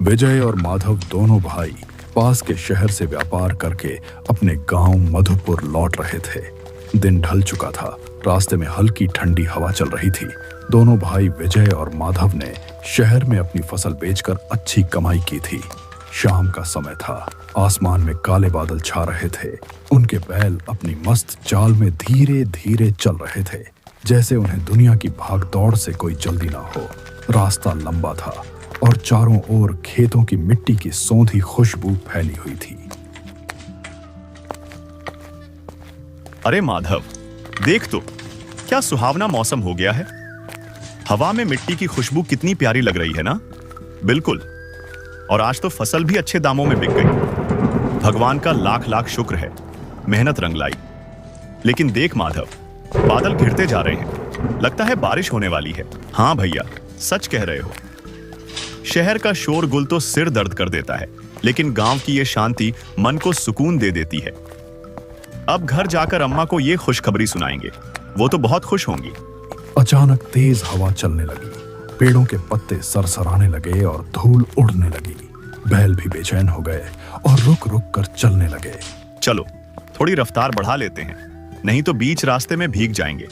विजय और माधव दोनों भाई पास के शहर से व्यापार करके अपने गांव मधुपुर लौट रहे थे। दिन ढल चुका था। रास्ते में हल्की ठंडी हवा चल रही थी। दोनों भाई विजय और माधव ने शहर में अपनी फसल बेचकर अच्छी कमाई की थी। शाम का समय था। आसमान में काले बादल छा रहे थे। उनके बैल अपनी मस्त चाल में धीरे धीरे चल रहे थे, जैसे उन्हें दुनिया की भागदौड़ से कोई जल्दी ना हो। रास्ता लंबा था और चारों ओर खेतों की मिट्टी की सौंधी खुशबू फैली हुई थी। अरे माधव, देख तो, क्या सुहावना मौसम हो गया है। हवा में मिट्टी की खुशबू कितनी प्यारी लग रही है ना। बिल्कुल। और आज तो फसल भी अच्छे दामों में बिक गई। भगवान का लाख लाख शुक्र है, मेहनत रंग लाई। लेकिन देख माधव, बादल घिरते जा रहे हैं। लगता है बारिश होने वाली है। हाँ भैया, सच कह रहे हो। शहर का शोरगुल तो सिर दर्द कर देता है, लेकिन गांव की ये शांति मन को सुकून दे देती है। अब घर जाकर अम्मा को ये खुशखबरी सुनाएंगे। वो तो बहुत खुश होंगी। अचानक तेज हवा चलने लगी। पेड़ों के पत्ते सरसराने लगे और धूल उड़ने लगी। बैल भी बेचैन हो गए और रुक रुक कर चलने लगे। चलो थोड़ी रफ्तार बढ़ा लेते हैं, नहीं तो बीच रास्ते में भीग जाएंगे।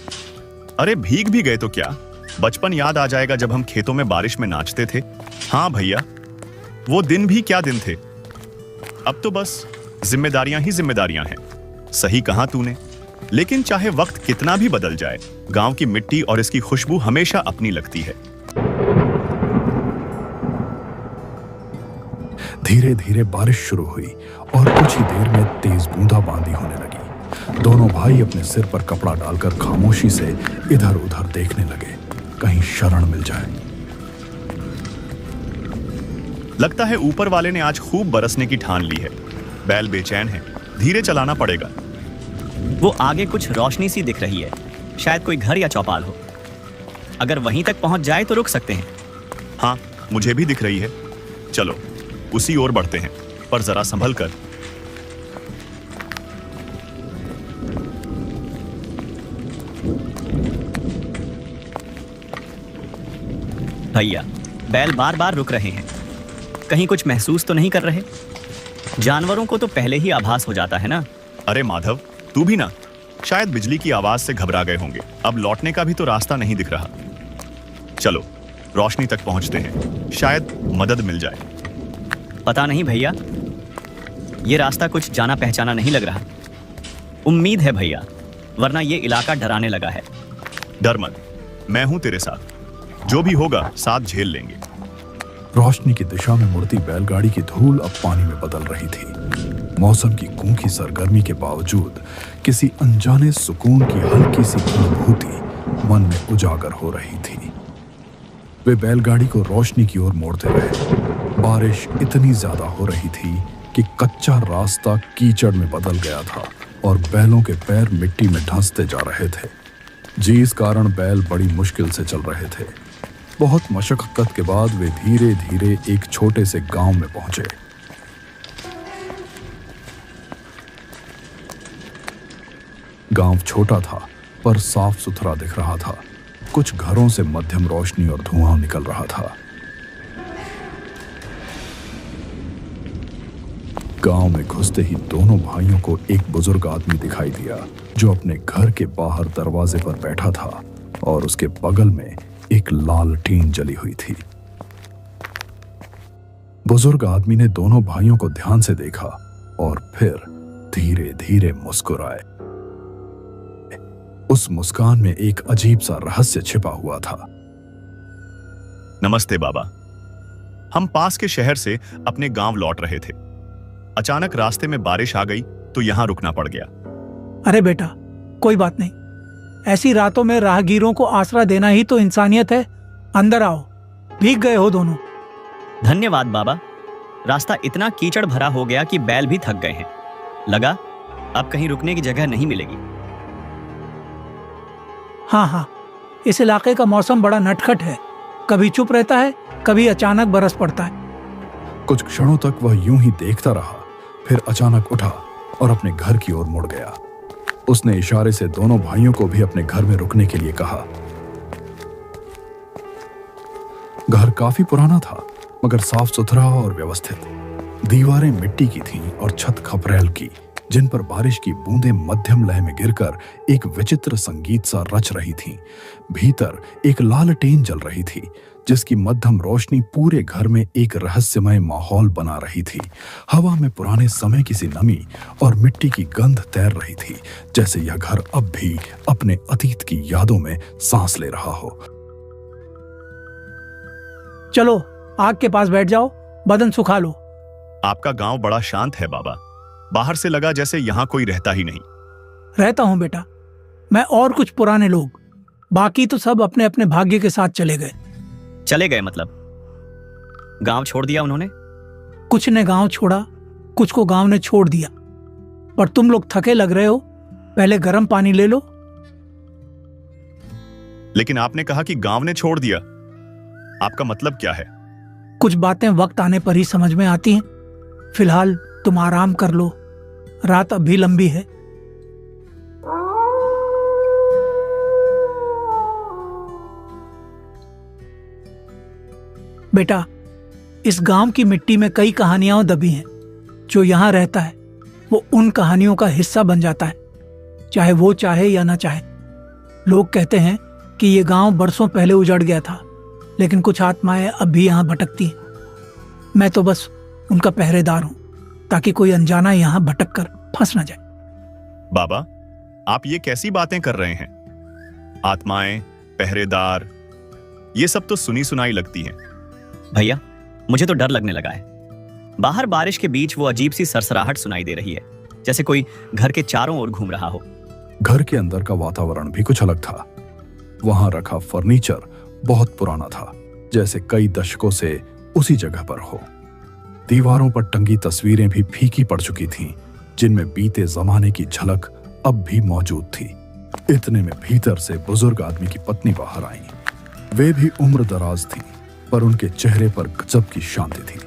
अरे भीग भी गए तो क्या, बचपन याद आ जाएगा जब हम खेतों में बारिश में नाचते थे। हाँ भैया, वो दिन भी क्या दिन थे। अब तो बस जिम्मेदारियां ही जिम्मेदारियां हैं। सही कहा तूने। लेकिन चाहे वक्त कितना भी बदल जाए, गांव की मिट्टी और इसकी खुशबू हमेशा अपनी लगती है। धीरे धीरे बारिश शुरू हुई और कुछ ही देर में तेज बूंदाबांदी होने लगी। दोनों भाई अपने सिर पर कपड़ा डालकर खामोशी से इधर उधर देखने लगे, कहीं शरण मिल जाए। लगता है ऊपर वाले ने आज खूब बरसने की ठान ली है। बैल बेचैन है, धीरे चलाना पड़ेगा। वो आगे कुछ रोशनी सी दिख रही है, शायद कोई घर या चौपाल हो। अगर वहीं तक पहुंच जाए तो रुक सकते हैं। हाँ, मुझे भी दिख रही है। चलो उसी ओर बढ़ते हैं, पर जरा संभल कर। भैया, बैल बार बार रुक रहे हैं। कहीं कुछ महसूस तो नहीं कर रहे? जानवरों को तो पहले ही आभास हो जाता है ना। अरे माधव, तू भी ना। शायद बिजली की आवाज से घबरा गए होंगे। अब लौटने का भी तो रास्ता नहीं दिख रहा। चलो रोशनी तक पहुंचते हैं, शायद मदद मिल जाए। पता नहीं भैया, ये रास्ता कुछ जाना पहचाना नहीं लग रहा। उम्मीद है भैया, वरना ये इलाका डराने लगा है। डर मत, मैं हूं तेरे साथ। जो भी होगा साथ झेल लेंगे। रोशनी की दिशा में मुड़ती बैलगाड़ी की धूल अब पानी में बदल रही थी। मौसम की गूंगी सरगर्मी के बावजूद किसी अनजाने सुकून की हल्की सी अनुभूति मन में उजागर हो रही थी। वे बैलगाड़ी को रोशनी की ओर मोड़ते रहे। बारिश इतनी ज्यादा हो रही थी कि कच्चा रास्ता कीचड़ में बदल गया था और बैलों के पैर मिट्टी में धंसते जा रहे थे, जिस कारण बैल बड़ी मुश्किल से चल रहे थे। बहुत मशक्कत के बाद वे धीरे धीरे एक छोटे से गांव में पहुंचे। गांव छोटा था पर साफ सुथरा दिख रहा था। कुछ घरों से मध्यम रोशनी और धुआं निकल रहा था। गांव में घुसते ही दोनों भाइयों को एक बुजुर्ग आदमी दिखाई दिया, जो अपने घर के बाहर दरवाजे पर बैठा था और उसके बगल में एक लालटेन जली हुई थी। बुजुर्ग आदमी ने दोनों भाइयों को ध्यान से देखा और फिर धीरे धीरे मुस्कुराए। उस मुस्कान में एक अजीब सा रहस्य छिपा हुआ था। नमस्ते बाबा। हम पास के शहर से अपने गांव लौट रहे थे। अचानक रास्ते में बारिश आ गई तो यहां रुकना पड़ गया। अरे बेटा, कोई बात नहीं। ऐसी रातों में राहगीरों को आसरा देना ही तो इंसानियत है। अंदर आओ, भीग गए हो दोनों। धन्यवाद बाबा। रास्ता इतना कीचड़ भरा हो गया कि बैल भी थक गए हैं। लगा अब कहीं रुकने की जगह नहीं मिलेगी। हाँ, इस इलाके का मौसम बड़ा नटखट है। कभी चुप रहता है, कभी अचानक बरस पड़ता है। कुछ क्षणों तक वह यूं ही देखता रहा, फिर अचानक उठा और अपने घर की ओर मुड़ गया। उसने इशारे से दोनों भाइयों को भी अपने घर में रुकने के लिए कहा। घर काफी पुराना था, मगर साफ सुथरा और व्यवस्थित। दीवारें मिट्टी की थीं और छत खपरेल की, जिन पर बारिश की बूंदें मध्यम लय में गिरकर एक विचित्र संगीत सा रच रही थीं। भीतर एक लालटेन जल रही थी, जिसकी मध्यम रोशनी पूरे घर में एक रहस्यमय माहौल बना रही थी। हवा में पुराने समय की सी नमी और मिट्टी की गंध तैर रही थी, जैसे यह घर अब भी अपने अतीत की यादों में सांस ले रहा हो। चलो आग के पास बैठ जाओ, बदन सुखा लो। आपका गांव बड़ा शांत है बाबा। बाहर से लगा जैसे यहां कोई रहता ही नहीं। रहता हूं बेटा, मैं और कुछ पुराने लोग, बाकी तो सब अपने अपने भाग्य के साथ चले गए। चले गए मतलब गांव छोड़ दिया उन्होंने? कुछ ने गांव छोड़ा, कुछ को गांव ने छोड़ दिया। पर तुम लोग थके लग रहे हो, पहले गर्म पानी ले लो। लेकिन आपने कहा कि गांव ने छोड़ दिया, आपका मतलब क्या है? कुछ बातें वक्त आने पर ही समझ में आती हैं। फिलहाल तुम आराम कर लो, रात अभी लंबी है। बेटा, इस गांव की मिट्टी में कई कहानियां दबी हैं। जो यहां रहता है वो उन कहानियों का हिस्सा बन जाता है, चाहे वो चाहे या ना चाहे। लोग कहते हैं कि ये गांव बरसों पहले उजड़ गया था, लेकिन कुछ आत्माएं अब भी यहां भटकती हैं। मैं तो बस उनका पहरेदार हूं, ताकि कोई अनजाना यहां भटक कर फंस ना जाए। बाबा, आप ये कैसी बातें कर रहे हैं? आत्माएं, पहरेदार, ये सब तो सुनी सुनाई लगती हैं। भैया, मुझे तो डर लगने लगा है। बाहर बारिश के बीच वो अजीब सी सरसराहट सुनाई दे रही है, जैसे कोई घर के चारों ओर घूम रहा हो। घर के अंदर का वातावरण भी कुछ अलग था। वहां रखा फर्नीचर बहुत पुराना था, जैसे कई दशकों से उसी जगह पर हो। दीवारों पर टंगी तस्वीरें भी फीकी पड़ चुकी थीं, जिनमें बीते जमाने की झलक अब भी मौजूद थी। इतने में भीतर से बुजुर्ग आदमी की पत्नी बाहर आई। वे भी उम्र दराज थी, पर उनके चेहरे पर गजब की शांति थी।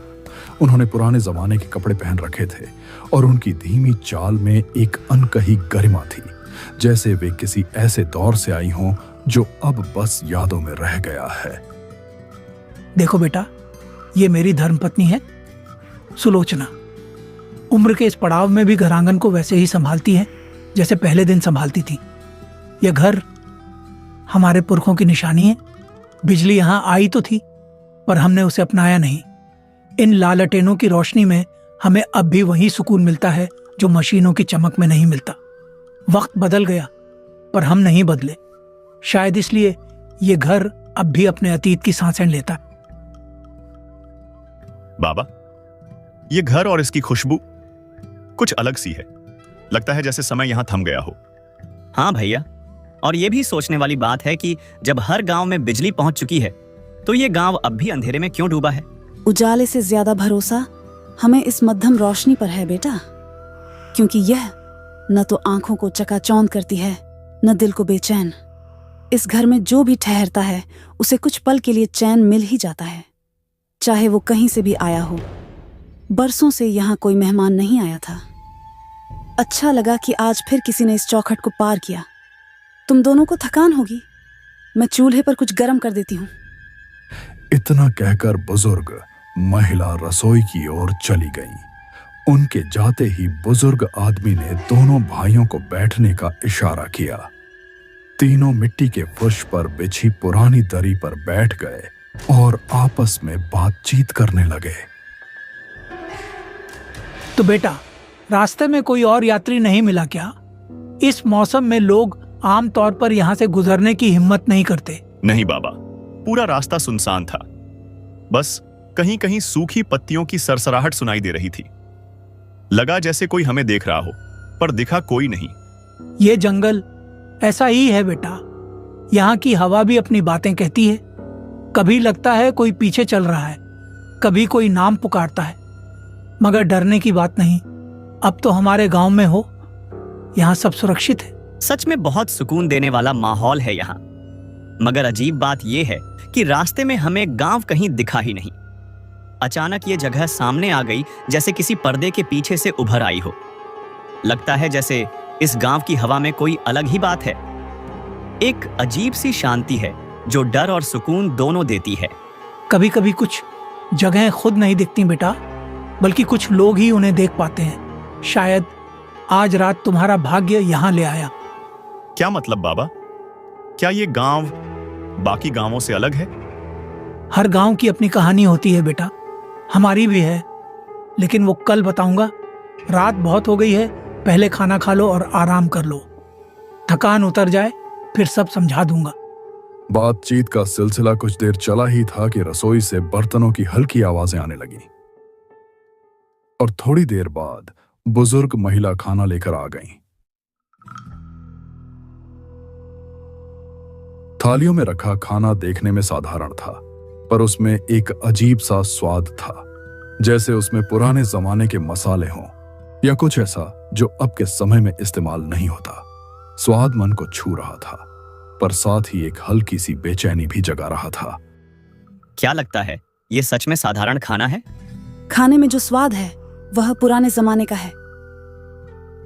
उन्होंने पुराने जमाने के कपड़े पहन रखे थे और उनकी धीमी चाल में एक अनकही गरिमा थी, जैसे वे किसी ऐसे दौर से आई हों जो अब बस यादों में रह गया है। देखो बेटा, ये मेरी धर्मपत्नी है सुलोचना। उम्र के इस पड़ाव में भी घरांगन को वैसे ही संभालती है जैसे पहले दिन संभालती थी। यह घर हमारे पुरखों की निशानी है। बिजली यहां आई तो थी, पर हमने उसे अपनाया नहीं। इन लालटेनों की रोशनी में हमें अब भी वही सुकून मिलता है जो मशीनों की चमक में नहीं मिलता। वक्त बदल गया, पर हम नहीं बदले। शायद इसलिए ये घर अब भी अपने अतीत की सांसें लेता है। बाबा, ये घर और इसकी खुशबू कुछ अलग सी है। लगता है जैसे समय यहां थम गया हो। हाँ भैया, और ये भी सोचने वाली बात है कि जब हर गांव में बिजली पहुंच चुकी है, तो ये गांव अब भी अंधेरे में क्यों डूबा है? उजाले से ज्यादा भरोसा हमें इस मध्यम रोशनी पर है बेटा, क्योंकि यह न तो आंखों को चकाचौंध करती है, न दिल को बेचैन। इस घर में जो भी ठहरता है उसे कुछ पल के लिए चैन मिल ही जाता है, चाहे वो कहीं से भी आया हो। बरसों से यहाँ कोई मेहमान नहीं आया था। अच्छा लगा कि आज फिर किसी ने इस चौखट को पार किया। तुम दोनों को थकान होगी, मैं चूल्हे पर कुछ गर्म कर देती हूँ। इतना कहकर बुजुर्ग महिला रसोई की ओर चली गई। उनके जाते ही बुजुर्ग आदमी ने दोनों भाइयों को बैठने का इशारा किया। तीनों मिट्टी के फर्श पर बिछी पुरानी दरी पर बैठ गए और आपस में बातचीत करने लगे। तो बेटा, रास्ते में कोई और यात्री नहीं मिला क्या? इस मौसम में लोग आमतौर पर यहाँ से गुजरने की हिम्मत नहीं करते। नहीं बाबा, पूरा रास्ता सुनसान था। बस कहीं कहीं सूखी पत्तियों की सरसराहट सुनाई दे रही थी। लगा जैसे कोई हमें देख रहा हो, पर दिखा कोई नहीं। ये जंगल ऐसा ही है बेटा। यहाँ की हवा भी अपनी बातें कहती है। कभी लगता है कोई पीछे चल रहा है, कभी कोई नाम पुकारता है, मगर डरने की बात नहीं। अब तो हमारे गांव में हो, यहाँ सब सुरक्षित है। सच में बहुत सुकून देने वाला माहौल है यहाँ। मगर अजीब बात यह है कि रास्ते में हमें गांव कहीं दिखा ही नहीं। अचानक ये जगह सामने आ गई, जैसे किसी पर्दे के पीछे से उभर आई हो। लगता है जैसे इस गांव की हवा में कोई अलग ही बात है। एक अजीब सी शांति है जो डर और सुकून दोनों देती है। कभी कभी कुछ जगहें खुद नहीं दिखती बेटा, बल्कि कुछ लोग ही उन्हें देख पाते हैं। शायद आज रात तुम्हारा भाग्य यहाँ ले आया। क्या मतलब बाबा? क्या ये गांव बाकी गांवों से अलग है? हर गांव की अपनी कहानी होती है बेटा, हमारी भी है, लेकिन वो कल बताऊंगा। रात बहुत हो गई है, पहले खाना खा लो और आराम कर लो। थकान उतर जाए फिर सब समझा दूंगा। बातचीत का सिलसिला कुछ देर चला ही था कि रसोई से बर्तनों की हल्की आवाजें आने लगी और थोड़ी देर बाद बुजुर्ग महिला खाना लेकर आ गईं। थालियों में रखा खाना देखने में साधारण था, पर उसमें एक अजीब सा स्वाद था, जैसे उसमें पुराने जमाने के मसाले हों या कुछ ऐसा जो अब के समय में इस्तेमाल नहीं होता। स्वाद मन को छू रहा था, पर साथ ही एक हल्की सी बेचैनी भी जगा रहा था। क्या लगता है ये सच में साधारण खाना है? खाने में जो स्वाद है वह पुराने जमाने का है।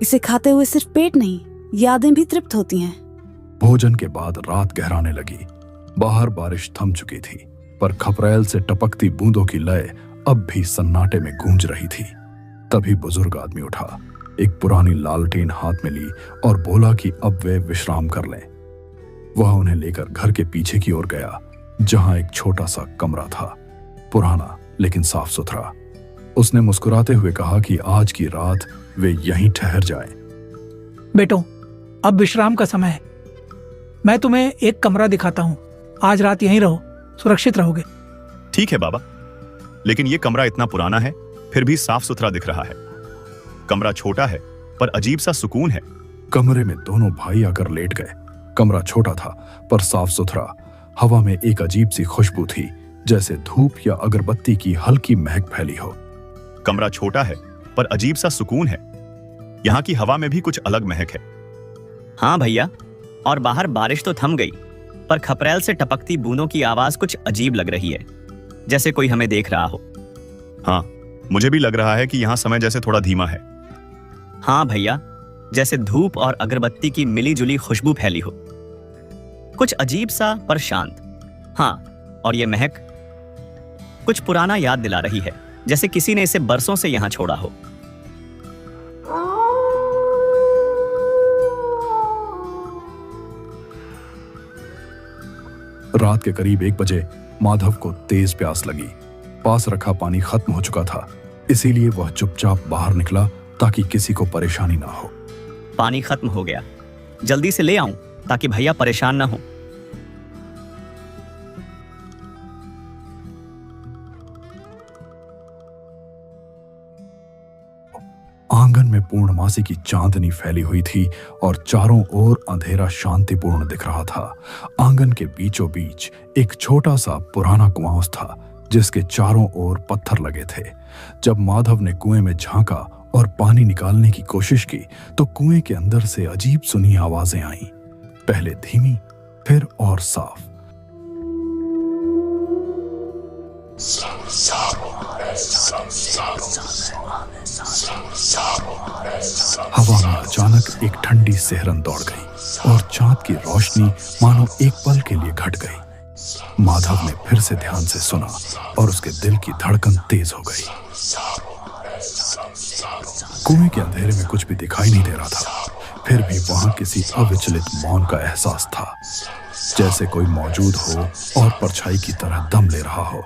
इसे खाते हुए सिर्फ पेट नहीं, यादें भी तृप्त होती हैं। भोजन के बाद रात गहराने लगी। बाहर बारिश थम चुकी थी, पर खपरेल से टपकती बूंदों की लय अब भी सन्नाटे में गूंज रही थी। तभी बुजुर्ग आदमी उठा, एक पुरानी लालटेन हाथ में ली और बोला कि अब वे विश्राम कर लें। वह उन्हें लेकर घर के पीछे की ओर गया, जहां एक छोटा सा कमरा था, पुराना लेकिन साफ सुथरा। उसने मुस्कुराते हुए कहा कि आज की रात वे यहीं ठहर जाएं। बेटो, अब विश्राम का समय है। मैं तुम्हें एक कमरा दिखाता हूँ। आज रात यहीं रहो, सुरक्षित रहोगे। ठीक है बाबा, लेकिन ये कमरा इतना पुराना है फिर भी साफ सुथरा दिख रहा है। कमरा छोटा है पर अजीब सा सुकून है। कमरे में दोनों भाई आकर लेट गए। कमरा छोटा था पर साफ सुथरा। हवा में एक अजीब सी खुशबू थी, जैसे धूप या अगरबत्ती की हल्की महक फैली हो। कमरा छोटा है पर अजीब सा सुकून है। यहाँ की हवा में भी कुछ अलग महक है। हाँ भैया, और बाहर बारिश तो थम गई, पर खपरेल से टपकती बूंदों की आवाज कुछ अजीब लग रही है, जैसे कोई हमें देख रहा हो। हाँ, मुझे भी लग रहा है कि यहाँ समय जैसे थोड़ा धीमा है। हाँ भैया, जैसे धूप और अगरबत्ती की मिली जुली खुशबू फैली हो। कुछ अजीब सा पर शांत। हाँ, और ये महक कुछ पुराना याद दिला रही है, जैसे किसी ने इसे बरसों से यहां छोड़ा हो। रात के करीब 1 बजे माधव को तेज प्यास लगी। पास रखा पानी खत्म हो चुका था, इसीलिए वह चुपचाप बाहर निकला ताकि किसी को परेशानी ना हो। पानी खत्म हो गया, जल्दी से ले आऊं ताकि भैया परेशान ना हो। आंगन में पूर्णमासी की चांदनी फैली हुई थी और चारों ओर अंधेरा शांतिपूर्ण दिख रहा था। आंगन के बीचों बीच एक छोटा सा पुराना कुआं था, जिसके चारों ओर पत्थर लगे थे। जब माधव ने कुएं में झांका और पानी निकालने की कोशिश की, तो कुएं के अंदर से अजीब सुनी आवाजें आईं, पहले धीमी फिर और साफ। हवा में अचानक एक ठंडी सिहरन दौड़ गई और चांद की रोशनी मानो एक पल के लिए घट गई। माधव ने फिर से ध्यान से सुना और उसके दिल की धड़कन तेज हो गई। कुएं के अंधेरे में कुछ भी दिखाई नहीं दे रहा था, फिर भी वहां किसी अविचलित मौन का एहसास था, जैसे कोई मौजूद हो और परछाई की तरह दम ले रहा हो।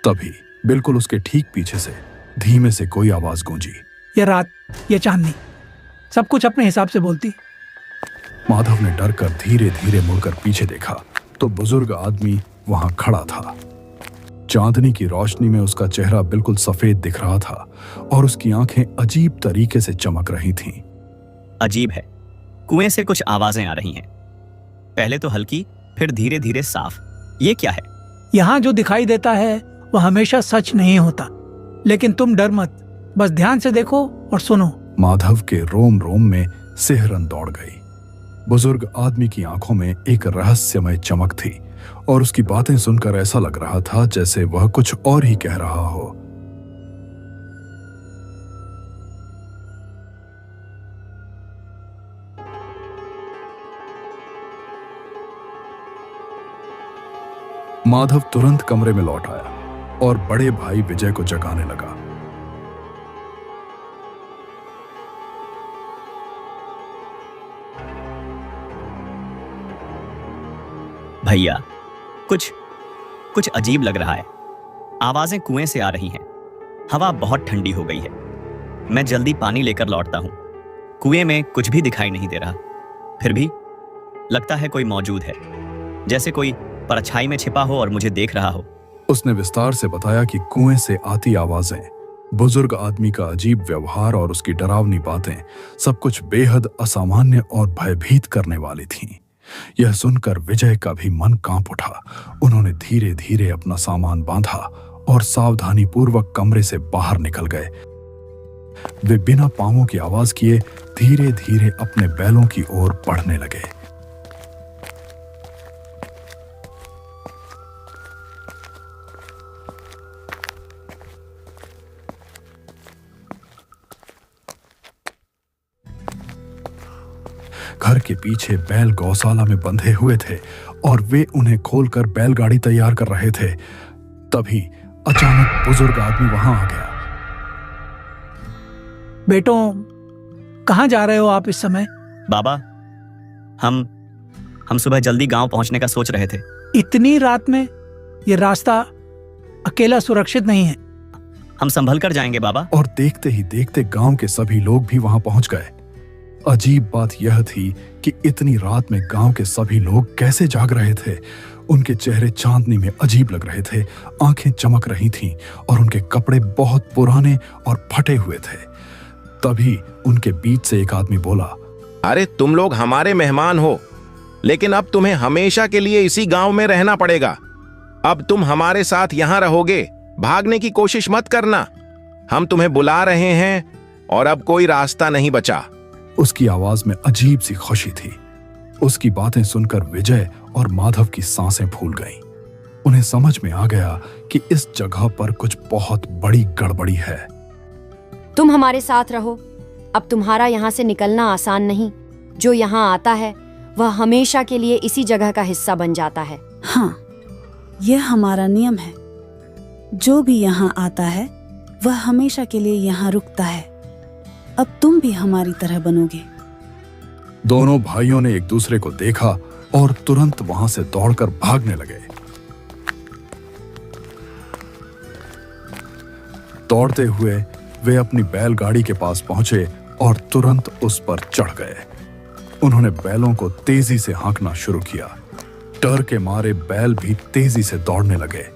तभी बिल्कुल उसके ठीक पीछे से धीमे से कोई आवाज गूंजी। ये रात, ये चांदनी, सब कुछ अपने हिसाब से बोलती। माधव ने डर कर धीरे धीरे मुड़कर पीछे देखा तो बुजुर्ग आदमी वहां खड़ा था। चांदनी की रोशनी में उसका चेहरा बिल्कुल सफेद दिख रहा था और उसकी आंखें अजीब तरीके से चमक रही थीं। अजीब है, कुएं से कुछ आवाजें आ रही हैं, पहले तो हल्की फिर धीरे धीरे साफ। ये क्या है? यहाँ जो दिखाई देता है वह हमेशा सच नहीं होता, लेकिन तुम डर मत, बस ध्यान से देखो और सुनो। माधव के रोम रोम में सिहरन दौड़ गई। बुजुर्ग आदमी की आंखों में एक रहस्यमय चमक थी और उसकी बातें सुनकर ऐसा लग रहा था जैसे वह कुछ और ही कह रहा हो। माधव तुरंत कमरे में लौट आया और बड़े भाई विजय को जगाने लगा। भैया, कुछ कुछ अजीब लग रहा है। आवाजें कुएं से आ रही हैं। हवा बहुत ठंडी हो गई है। मैं जल्दी पानी लेकर लौटता हूं। कुएं में कुछ भी दिखाई नहीं दे रहा। फिर भी लगता है कोई मौजूद है, जैसे कोई परछाई में छिपा हो और मुझे देख रहा हो। उसने विस्तार से बताया कि कुएं से आती आवाजें, बुजुर्ग आदमी का अजीब व्यवहार और उसकी डरावनी बातें सब कुछ बेहद असामान्य और भयभीत करने वाली थीं। यह सुनकर विजय का भी मन कांप उठा। उन्होंने धीरे धीरे अपना सामान बांधा और सावधानी पूर्वक कमरे से बाहर निकल गए। वे बिना पांवों की आवाज किए धीरे धीरे अपने बैलों की ओर बढ़ने लगे। घर के पीछे बैल गौशाला में बंधे हुए थे और वे उन्हें खोलकर बैलगाड़ी तैयार कर रहे थे। तभी अचानक बुजुर्ग आदमी वहां आ गया। बेटों, कहाँ जा रहे हो आप इस समय? बाबा, हम सुबह जल्दी गांव पहुंचने का सोच रहे थे। इतनी रात में? ये रास्ता अकेला सुरक्षित नहीं है। हम संभल कर जाएंगे बाबा। और देखते ही देखते गांव के सभी लोग भी वहां पहुंच गए। अजीब बात यह थी कि इतनी रात में गांव के सभी लोग कैसे जाग रहे थे। उनके चेहरे चांदनी में अजीब लग रहे थे, आंखें चमक रही थीं और उनके कपड़े बहुत पुराने और फटे हुए थे। तभी उनके बीच से एक आदमी बोला, अरे तुम लोग हमारे मेहमान हो, लेकिन अब तुम्हें हमेशा के लिए इसी गांव में रहना पड़ेगा। अब तुम हमारे साथ यहां रहोगे, भागने की कोशिश मत करना। हम तुम्हें बुला रहे हैं और अब कोई रास्ता नहीं बचा। उसकी आवाज में अजीब सी खुशी थी। उसकी बातें सुनकर विजय और माधव की सांसें फूल गईं। उन्हें समझ में आ गया कि इस जगह पर कुछ बहुत बड़ी गड़बड़ी है। तुम हमारे साथ रहो। अब तुम्हारा यहाँ से निकलना आसान नहीं। जो यहाँ आता है वह हमेशा के लिए इसी जगह का हिस्सा बन जाता है। हाँ, यह हमारा नियम है। जो भी यहाँ आता है वह हमेशा के लिए यहाँ रुकता है। अब तुम भी हमारी तरह बनोगे। दोनों भाइयों ने एक दूसरे को देखा और तुरंत वहां से दौड़कर भागने लगे। दौड़ते हुए वे अपनी बैलगाड़ी के पास पहुंचे और तुरंत उस पर चढ़ गए। उन्होंने बैलों को तेजी से हाँकना शुरू किया। डर के मारे बैल भी तेजी से दौड़ने लगे।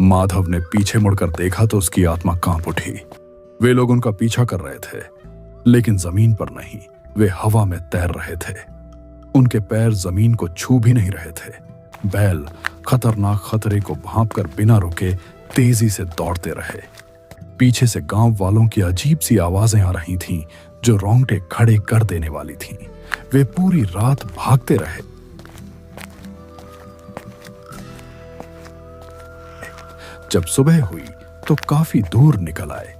माधव ने पीछे मुड़कर देखा तो उसकी आत्मा कांप उठी। वे लोग उनका पीछा कर रहे थे, लेकिन जमीन पर नहीं, वे हवा में तैर रहे थे। उनके पैर जमीन को छू भी नहीं रहे थे। बैल खतरनाक खतरे को भांपकर बिना रुके तेजी से दौड़ते रहे। पीछे से गांव वालों की अजीब सी आवाजें आ रही थीं, जो रोंगटे खड़े कर देने वाली थीं। वे पूरी रात भागते रहे। जब सुबह हुई तो काफी दूर निकल आए।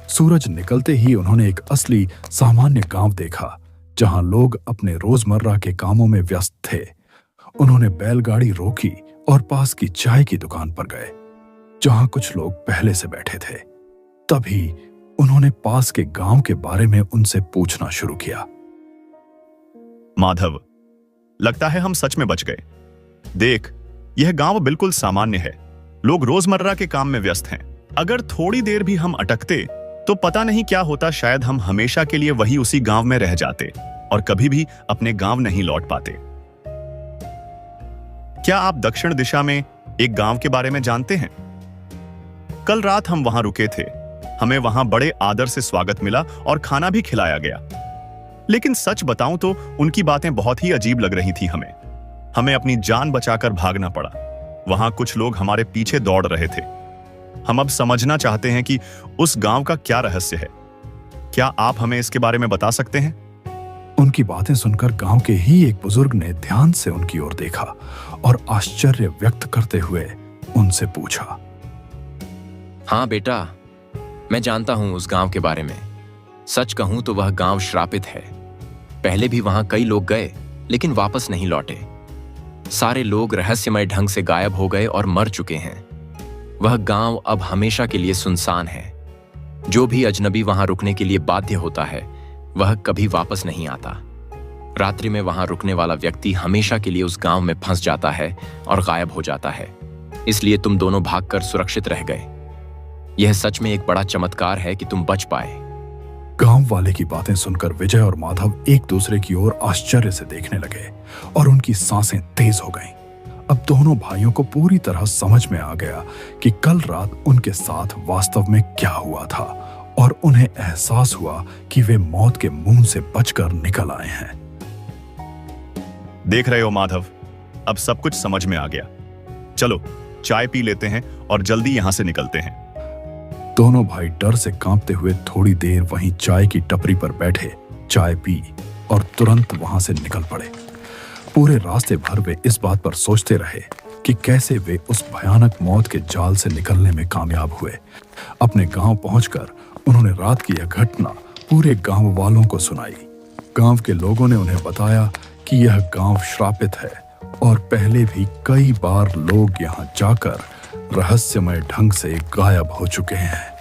सूरज निकलते ही उन्होंने एक असली सामान्य गांव देखा, जहां लोग अपने रोजमर्रा के कामों में व्यस्त थे। उन्होंने बैलगाड़ी रोकी और पास की चाय की दुकान पर गए, जहां कुछ लोग पहले से बैठे थे। तभी उन्होंने पास के गांव के बारे में उनसे पूछना शुरू किया। माधव, लगता है हम सच में बच गए। देख, यह गांव बिल्कुल सामान्य है। लोग रोजमर्रा के काम में व्यस्त हैं। अगर थोड़ी देर भी हम अटकते तो पता नहीं क्या होता। शायद हम हमेशा के लिए वही उसी गांव में रह जाते और कभी भी अपने गांव नहीं लौट पाते। क्या आप दक्षिण दिशा में एक गांव के बारे में जानते हैं? कल रात हम वहां रुके थे। हमें वहां बड़े आदर से स्वागत मिला और खाना भी खिलाया गया। लेकिन सच बताऊं तो उनकी बातें बहुत ही अजीब लग रही थी। हमें अपनी जान बचाकर भागना पड़ा। वहां कुछ लोग हमारे पीछे दौड़ रहे थे। हम अब समझना चाहते हैं कि उस गांव का क्या रहस्य है। क्या आप हमें इसके बारे में बता सकते हैं? उनकी बातें सुनकर गांव के ही एक बुजुर्ग ने ध्यान से उनकी ओर देखा और आश्चर्य व्यक्त करते हुए उनसे पूछा। हाँ बेटा, मैं जानता हूं उस गांव के बारे में। सच कहूं तो वह गांव श्रापित है। पहले भी वहां कई लोग गए लेकिन वापस नहीं लौटे। सारे लोग रहस्यमय ढंग से गायब हो गए और मर चुके हैं। वह गांव अब हमेशा के लिए सुनसान है। जो भी अजनबी वहां रुकने के लिए बाध्य होता है वह कभी वापस नहीं आता। रात्रि में वहां रुकने वाला व्यक्ति हमेशा के लिए उस गांव में फंस जाता है और गायब हो जाता है। इसलिए तुम दोनों भागकर सुरक्षित रह गए। यह सच में एक बड़ा चमत्कार है कि तुम बच पाए। गांव वाले की बातें सुनकर विजय और माधव एक दूसरे की ओर आश्चर्य से देखने लगे और उनकी सांसें तेज हो गईं। अब दोनों भाइयों को पूरी तरह समझ में आ गया कि कल रात उनके साथ वास्तव में क्या हुआ था और उन्हें एहसास हुआ कि वे मौत के मुंह से बचकर निकल आए हैं। देख रहे हो माधव, अब सब कुछ समझ में आ गया। चलो चाय पी लेते हैं और जल्दी यहां से निकलते हैं। दोनों भाई डर से कांपते हुए थोड़ी देर वहीं चाय की टपरी पर बैठे, चाय पी और तुरंत वहां से निकल पड़े। पूरे रास्ते भर वे इस बात पर सोचते रहे कि कैसे वे उस भयानक मौत के जाल से निकलने में कामयाब हुए। अपने गांव पहुंचकर उन्होंने रात की यह घटना पूरे गांव वालों को सुनाई। गांव के लोगों ने उन्हें बताया कि यह गांव श्रापित है और पहले भी कई बार लोग यहां जाकर रहस्यमय ढंग से गायब हो चुके हैं।